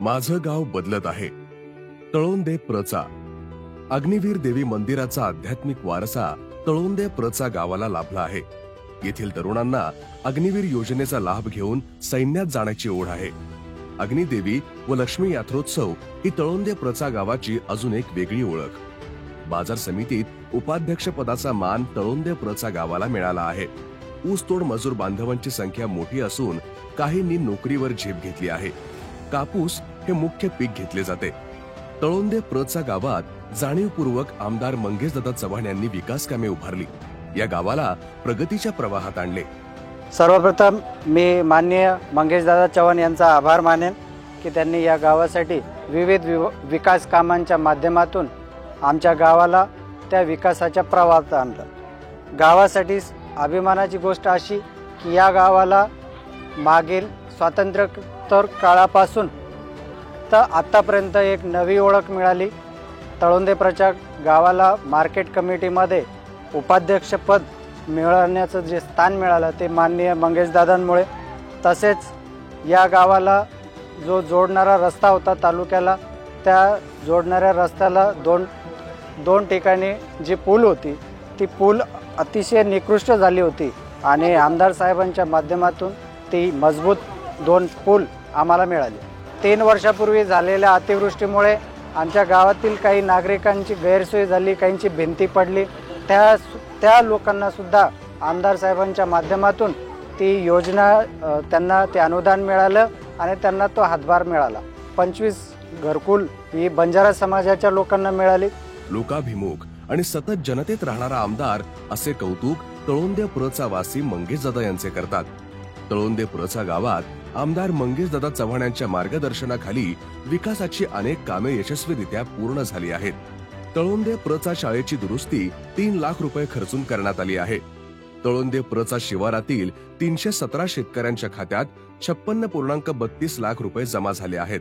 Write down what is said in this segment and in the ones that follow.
माझं गाव बदलत आहे. तळोंदे प्रचा. अग्निवीर देवी मंदिराचा आध्यात्मिक वारसा तळोंदे प्रचा गावाला लाभला आहे. येथील तरुणांना अग्निवीर योजनेचा लाभ घेऊन सैन्यात जाण्याची ओढ आहे. अग्निदेवी व लक्ष्मी यात्रोत्सव ही तळोंदे प्रचा गावाची अजून एक वेगळी ओळख. बाजार समितीत उपाध्यक्ष पदाचा मान तळोंदे प्रचा गावाला मिळाला आहे. ऊसतोड मजूर बांधवांची संख्या मोठी असून काहींनी नोकरीवर झेप घेतली आहे. कापूस हे मुख्य पीक घेतले जाते. तळोंदे प्रचा गावात जाणीवपूर्वक आमदार मंगेशदादा चव्हाण यांनी विकास कामे उभारली. या गावाला प्रगतीच्या प्रवाहात आणले. सर्वप्रथम मी माननीय मंगेशदादा चव्हाण यांचा आभार मानेन की त्यांनी या गावासाठी विविध विकास कामांच्या माध्यमातून आमच्या गावाला त्या विकासाच्या प्रवाहात आणलं. गावासाठी अभिमानाची गोष्ट अशी की या गावाला मागील स्वातंत्र्योत्तर काळापासून तर आतापर्यंत एक नवी ओळख मिळाली. तळोंदे प्रचा गावाला मार्केट कमिटीमध्ये उपाध्यक्षपद मिळवण्याचं जे स्थान मिळालं ते माननीय मंगेशदादांमुळे. तसेच या गावाला जो जोडणारा रस्ता होता तालुक्याला, त्या जोडणाऱ्या रस्त्याला दोन ठिकाणी जी पूल होती ती पूल अतिशय निकृष्ट झाली होती आणि आमदार साहेबांच्या माध्यमातून ती मजबूत 2 पूल आम्हाला मिळाले. 3 वर्षापूर्वी झालेल्या अतिवृष्टीमुळे आमच्या गावातील काही नागरिकांची गैरसोय झाली, काहींची भिंती पडली. त्या लोकांना सुद्धा आमदार साहेबांच्या माध्यमातून ती योजना त्यांना ते अनुदान मिळालं आणि त्यांना तो हातभार मिळाला. 25 घरकुल ही बंजारा समाजाच्या लोकांना मिळाली. लोकाभिमुख आणि सतत जनतेत राहणारा आमदार असे कौतुक तळोंदे प्रचा वासी मंगेशदादा यांचे करतात. तळोंदे प्रचा गावात आमदार मंगेशदादा चव्हाण यांच्या मार्गदर्शनाखाली विकासाची अनेक कामे यशस्वीरित्या पूर्ण झाली आहेत. तळोंदे प्रचा शाळेची दुरुस्ती 3 लाख रुपये खर्चून करण्यात आली आहे. तळोंदे प्रचा शिवारातील 317 शेतकऱ्यांच्या खात्यात 56.32 लाख रुपये जमा झाले आहेत.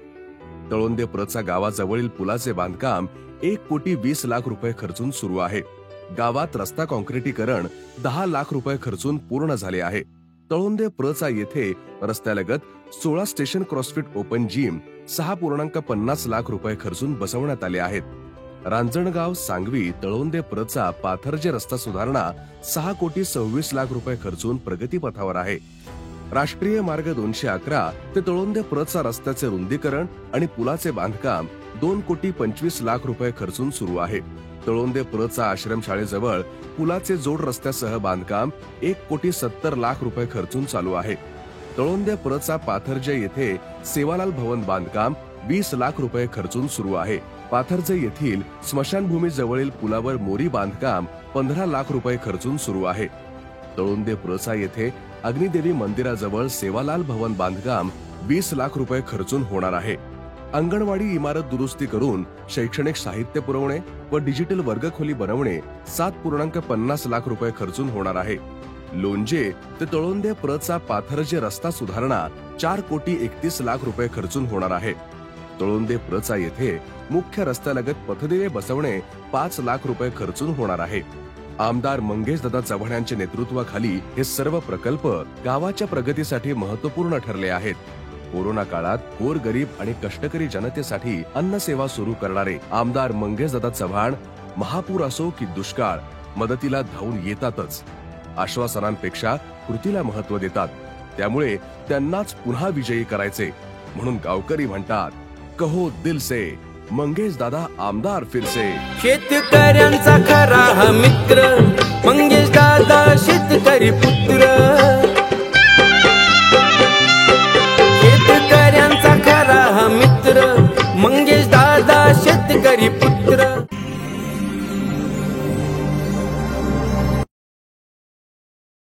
तळोंदे प्रचा गावाजवळील पुलाचे बांधकाम 1,20,20,00,000 रुपये खर्चून सुरू आहे. गावात रस्ता काँक्रिटीकरण 10 लाख रुपये खर्चून पूर्ण झाले आहे. तळोंदे प्रचा येथे रस्त्यालगत 16 station CrossFit open gym 6.50 lakh रुपये खर्चून बसवण्यात आले आहेत. रांजणगाव सांगवी तळोंदे प्रचा पाथर्जे रस्ता सुधारणा 6,26,00,000 रुपये खर्चून प्रगतीपथावर आहे. राष्ट्रीय मार्ग 211 ते तळोंदे प्रचा रस्त्याचे रुंदीकरण आणि पुलाचे बांधकाम 2,25,00,000 रुपये खर्चून सुरू आहे. तळोंदे प्रचा आश्रमशाळेजवळ पुलाचे जोड रस्त्यासह बांधकाम 1,70,00,000 रुपये खर्चून चालू आहे. तळोंदे प्रचा पाथर्जे येथे सेवालाल भवन बांधकाम 20 लाख रुपये खर्चून सुरू आहे. पाथर्जे येथील स्मशानभूमी जवळील पुलावर मोरी बांधकाम 15 लाख रुपये खर्चून सुरू आहे. तळोंदे प्रचा येथे अग्निदेवी मंदिराजवळ सेवालाल भवन बांधकाम 20 लाख रुपये खर्चून होणार आहे. अंगणवाडी इमारत दुरुस्ती करून शैक्षणिक साहित्य पुरवणे व डिजिटल वर्गखोली बनवणे 7.50 लाख रुपये खर्चून होणार आहे. लोणजे ते तळोंदे प्रचा पाथर्जे रस्ता सुधारणा 4,31,00,000 रुपये खर्चून होणार आहे. तळोंदे प्रचा येथे मुख्य रस्त्यालगत पथदिवे बसवणे 5 लाख रुपये खर्चून होणार आहे. आमदार मंगेशदादा चव्हाण यांच्या नेतृत्वाखाली हे सर्व प्रकल्प गावाच्या प्रगतीसाठी महत्त्वपूर्ण ठरले आहेत. कोरोना काळात गोरगरीब आणि कष्टकरी जनतेसाठी अन्न सेवा सुरू करणारे आमदार मंगेशदादा चव्हाण महापूर असो की दुष्काळ मदतीला धावून येतातच. आश्वासनांपेक्षा कृतीला महत्त्व देतात. त्यामुळे त्यांनाच पुन्हा विजयी करायचे म्हणून गावकरी म्हणतात, कहो दिल से मंगेशदादा आमदार फिरसे. शेतकऱ्यांचा खरा हा मित्र मंगेशदादा शेतकरी पुत्र. शेतकऱ्यांचा खरा हा मित्र मंगेशदादा शेतकरी